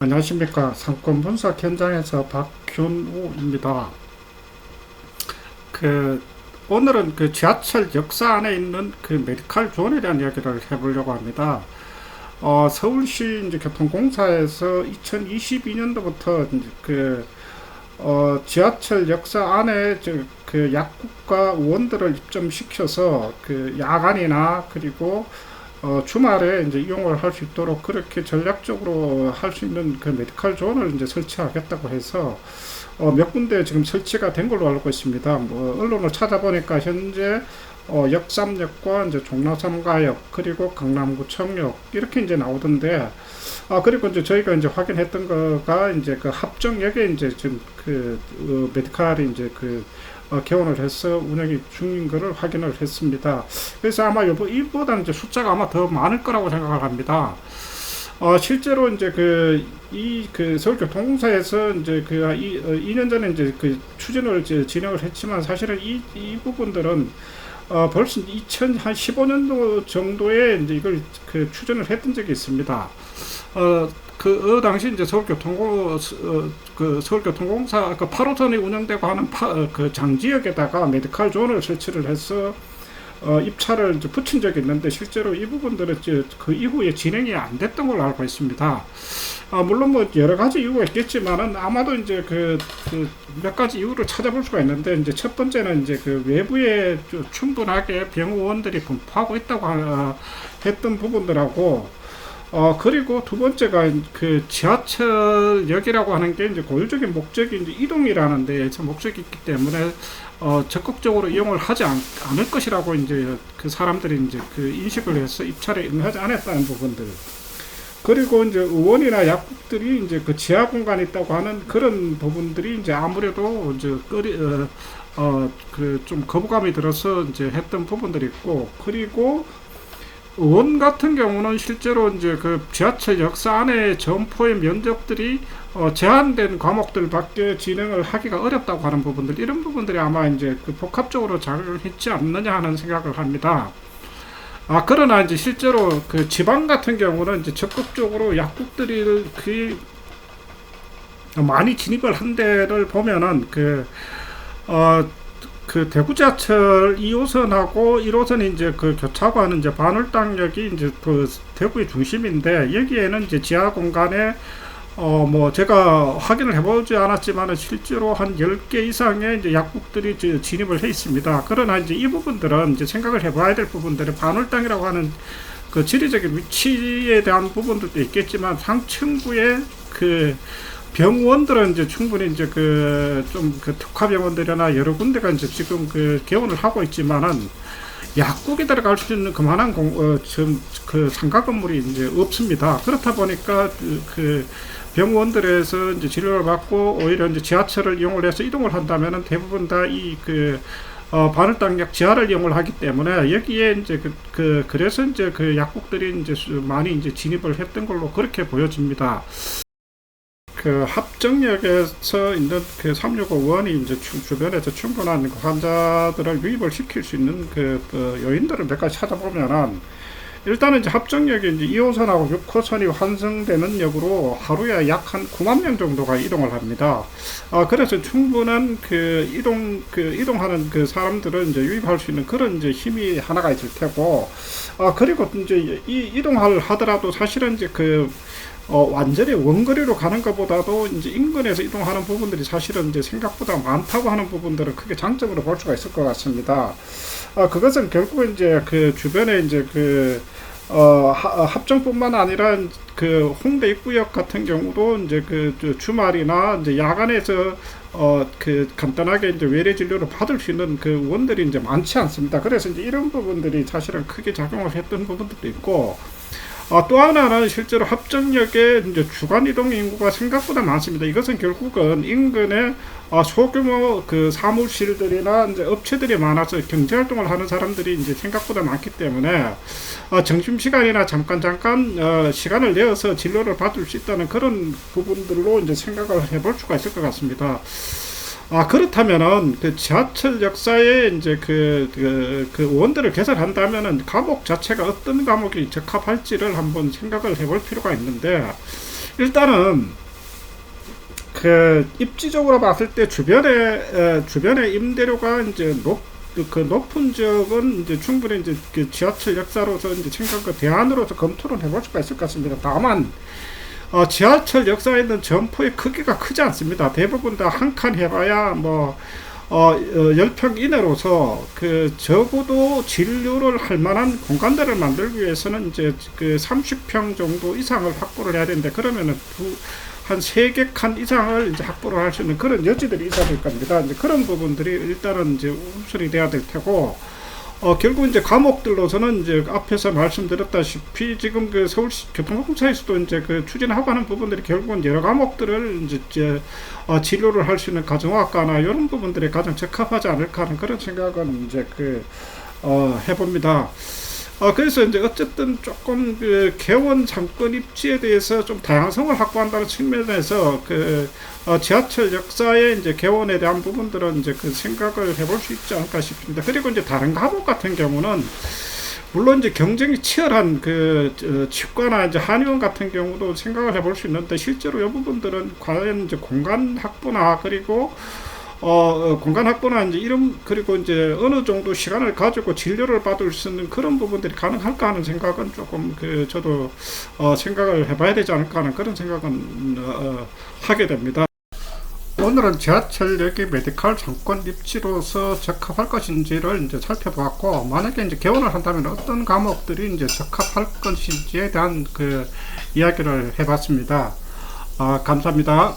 안녕하십니까. 상권 분석 현장에서 박균우입니다. 그 오늘은 그 지하철 역사 안에 있는 그 메디칼 존에 대한 이야기를 해보려고 합니다. 서울시 이제 교통공사에서 2022년도부터 지하철 역사 안에 그 약국과 의원들을 입점시켜서 그 야간이나 그리고 주말에 이제 이용을 할 수 있도록 그렇게 전략적으로 할 수 있는 그 메디칼 존을 이제 설치하겠다고 해서 몇 군데 지금 설치가 된 걸로 알고 있습니다. 뭐 언론을 찾아보니까 현재 역삼역과 이제 종로삼가역 그리고 강남구청역 이렇게 이제 나오던데, 그리고 이제 저희가 이제 확인했던 거가 이제 그 합정역에 이제 지금 그 메디칼이 이제 개원을 해서 운영이 중인 것을 확인을 했습니다. 그래서 아마 이보다는 이제 숫자가 아마 더 많을 거라고 생각을 합니다. 실제로 이제 서울교통공사에서 이제 2년 전에 이제 그 추진을 이제 진행을 했지만 사실은 이 부분들은 벌써 2015년도 정도에 이제 이걸 그 추진을 했던 적이 있습니다. 당시 이제 서울교통공사 그 8호선이 운영되고 하는 그 장지역에다가 메디칼 존을 설치를 해서 입찰을 이제 붙인 적이 있는데, 실제로 이 부분들은 이제 그 이후에 진행이 안 됐던 걸로 알고 있습니다. 물론 뭐 여러 가지 이유가 있겠지만은 아마도 이제 몇 가지 이유를 찾아볼 수가 있는데, 이제 첫 번째는 이제 그 외부에 충분하게 병원들이 분포하고 있다고 했던 부분들하고, 그리고 두 번째가 그 지하철역이라고 하는 게 이제 고유적인 목적이 이제 이동이라는 데에서 목적이 있기 때문에 적극적으로 이용을 하지 않을 것이라고 이제 그 사람들이 이제 그 인식을 해서 입찰에 응하지 않았다는 부분들. 그리고 이제 의원이나 약국들이 이제 그 지하 공간이 있다고 하는 그런 부분들이 이제 아무래도 이제 그 좀 거부감이 들어서 이제 했던 부분들이 있고, 그리고 의원 같은 경우는 실제로 이제 그 지하철 역사 안에 점포의 면적들이 제한된 과목들밖에 진행을 하기가 어렵다고 하는 부분들, 이런 부분들이 아마 이제 그 복합적으로 작용을 했지 않느냐 하는 생각을 합니다. 그러나 이제 실제로 그 지방 같은 경우는 이제 적극적으로 약국들이 많이 진입을 한 데를 보면은 그 대구 지하철 2호선하고 1호선이 이제 그 교차하고 하는 이제 반월당역이 이제 그 대구의 중심인데, 여기에는 이제 지하 공간에 뭐 제가 확인을 해보지 않았지만 실제로 한 10개 이상의 이제 약국들이 이제 진입을 해 있습니다. 그러나 이제 이 부분들은 이제 생각을 해봐야 될 부분들이, 반월당이라고 하는 그 지리적인 위치에 대한 부분들도 있겠지만 상층부의 그 병원들은 이제 충분히 이제 특화병원들이나 여러 군데가 이제 지금 개원을 하고 있지만은 약국에 들어갈 수 있는 그만한 상가 건물이 이제 없습니다. 그렇다 보니까 병원들에서 이제 진료를 받고 오히려 이제 지하철을 이용을 해서 이동을 한다면은 대부분 다 반월당역 지하를 이용을 하기 때문에 여기에 이제 그래서 이제 그 약국들이 이제 많이 이제 진입을 했던 걸로 그렇게 보여집니다. 그 합정역에서 있는 그 365원이 이제 주변에서 충분한 환자들을 유입을 시킬 수 있는 요인들을 몇 가지 찾아보면은, 일단은 이제 합정역이 이제 2호선하고 6호선이 환승되는 역으로 하루에 약 한 9만 명 정도가 이동을 합니다. 그래서 충분한 이동하는 그 사람들은 이제 유입할 수 있는 그런 이제 힘이 하나가 있을 테고, 그리고 이제 이동을 하더라도 사실은 이제 완전히 원거리로 가는 것보다도 이제 인근에서 이동하는 부분들이 사실은 이제 생각보다 많다고 하는 부분들은 크게 장점으로 볼 수가 있을 것 같습니다. 그것은 결국 이제 그 주변에 이제 합정뿐만 아니라 그 홍대 입구역 같은 경우도 이제 주말이나 이제 야간에서 간단하게 이제 외래 진료를 받을 수 있는 그 의원들이 이제 많지 않습니다. 그래서 이제 이런 부분들이 사실은 크게 작용을 했던 부분들도 있고, 또 하나는 실제로 합정역에 이제 주간 이동 인구가 생각보다 많습니다. 이것은 결국은 인근에 소규모 그 사무실들이나 이제 업체들이 많아서 경제 활동을 하는 사람들이 이제 생각보다 많기 때문에 점심시간이나 잠깐 시간을 내어서 진료를 받을 수 있다는 그런 부분들로 이제 생각을 해볼 수가 있을 것 같습니다. 그렇다면은 그 지하철 역사에 이제 원들을 개설한다면은 과목 자체가 어떤 과목이 적합할지를 한번 생각을 해볼 필요가 있는데, 일단은 그 입지적으로 봤을 때 주변에 임대료가 이제 높은 지역은 이제 충분히 이제 그 지하철 역사로서 이제 생각과 대안으로서 검토를 해볼 수가 있을 것 같습니다. 다만 지하철 역사에 있는 점포의 크기가 크지 않습니다. 대부분 다 한 칸 해봐야 뭐 10평 이내로서 그 적어도 진료를 할 만한 공간들을 만들기 위해서는 이제 그 30평 정도 이상을 확보를 해야 되는데, 그러면은 한 3개 칸 이상을 이제 확보를 할 수 있는 그런 여지들이 있어야 될 겁니다. 이제 그런 부분들이 일단은 이제 우선이 돼야 될 테고, 결국 이제 과목들로서는 이제 앞에서 말씀드렸다시피 지금 그 서울시 교통공사에서도 이제 그 추진하고 하는 부분들이 결국은 여러 과목들을 이제 진료를 할 수 있는 가정학과나 이런 부분들이 가장 적합하지 않을까 하는 그런 생각은 이제 해봅니다. 그래서 이제 어쨌든 조금 그 개원 상권 입지에 대해서 좀 다양성을 확보한다는 측면에서 지하철 역사의 이제 개원에 대한 부분들은 이제 그 생각을 해볼 수 있지 않을까 싶습니다. 그리고 이제 다른 과목 같은 경우는 물론 이제 경쟁이 치열한 치과나 이제 한의원 같은 경우도 생각을 해볼 수 있는데, 실제로 이 부분들은 과연 이제 공간 확보나 그리고 공간 확보나 이제 그리고 이제 어느 정도 시간을 가지고 진료를 받을 수 있는 그런 부분들이 가능할까 하는 생각은 조금 저도 생각을 해봐야 되지 않을까 하는 그런 생각은 하게 됩니다. 오늘은 지하철역이 메디컬 상권 입지로서 적합할 것인지를 이제 살펴보았고, 만약에 이제 개원을 한다면 어떤 과목들이 이제 적합할 것인지에 대한 이야기를 해봤습니다. 감사합니다.